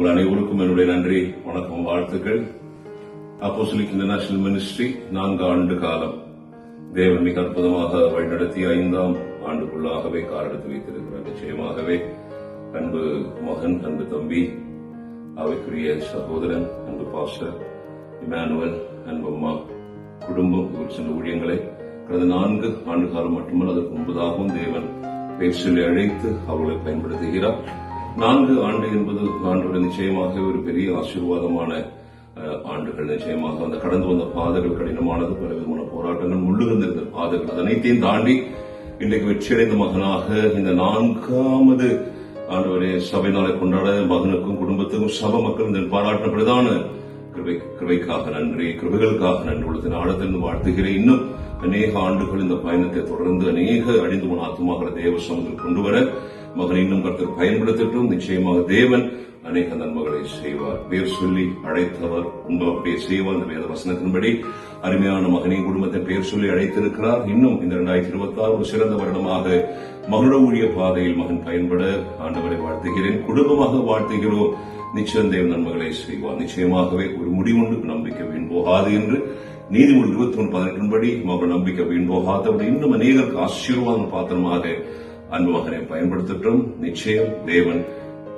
உங்கள் அனைவருக்கும் என்னுடைய நன்றி, வணக்கம், வாழ்த்துக்கள். அப்போஸ்தலிக் இன்டர்நேஷனல் மினிஸ்ட்ரி 4 ஆண்டு காலம் தேவன் மிக அற்புதமாக வழிநடத்தி 5ஆம் ஆண்டுக்குள்ளாகவே காரெடுத்து வைத்திருக்கிறார். நிச்சயமாகவே அன்பு மகன், அன்பு தம்பி, அவைக்குரிய சகோதரன், அன்பு பாஸ்டர் இமானுவல், அன்பு அம்மா, குடும்பம் சென்ற ஊழியங்களை கடந்த 4 ஆண்டு காலம் மட்டுமல்ல, அதற்கு முன்பதாகவும் தேவன் பெயர் சொல்லி அழைத்து அவர்களை பயன்படுத்துகிறார். 4 ஆண்டு என்பது ஆண்டோட நிச்சயமாக ஒரு பெரிய ஆசீர்வாதமான ஆண்டுகள். நிச்சயமாக அந்த கடந்து வந்த பாதைகள் கடினமானது, பலவிதமான போராட்டங்கள், முள்ளுகின்ற பாதைகள், அது அனைத்தையும் தாண்டி இன்றைக்கு வெற்றியடைந்த மகனாக இந்த 4வது ஆண்டவரே சபை நாளை கொண்டாட மகனுக்கும் குடும்பத்துக்கும் சபை மக்கள் இந்த பாராட்டின பிரதான கிருபைக்காக நன்றி, கிருபைகளுக்காக நன்றி உள்ளத்தின் ஆழத்திலிருந்து வாழ்த்துகிறேன். இன்னும் அநேக ஆண்டுகள் இந்த பயணத்தை தொடர்ந்து அநேக அழிந்து போன ஆத்மாக்களை தேவ சமூகத்தில் கொண்டு வர மகனை இன்னும் கருத்து பயன்படுத்தட்டும். நிச்சயமாக தேவன் அநேக நன்மைகளை செய்வார். பேர் சொல்லி அழைத்தவர் உங்கள் அப்படியே செய்வார். இந்த வேத வசனத்தின்படி அருமையான மகனின் குடும்பத்தை பெயர் சொல்லி அழைத்திருக்கிறார். இன்னும் இந்த 2026 ஒரு சிறந்த வருடமாக மகள ஊழிய பாதையில் மகன் பயன்பட ஆண்டவரை வாழ்த்துகிறேன், குடும்பமாக வாழ்த்துகிறோம். நிச்சயம் தேவன் நன்மைகளை செய்வார். நிச்சயமாகவே ஒரு முடிவுண்டு நம்பிக்கை வீண் போகாது என்று நீதிமொழி 21:18 படி மகள் நம்பிக்கை வீண் போகாதபடி இன்னும் அநேகருக்கு ஆசீர்வாதம் பாத்திரமாக அன்பு மகனை பயன்படுத்தட்டும். நிச்சயம் தேவன்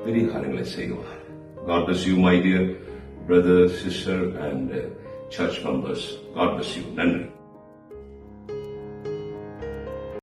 பெரிய காரியங்களை செய்வார். God bless you, my dear brother, sister and church members. God bless you. நன்றி.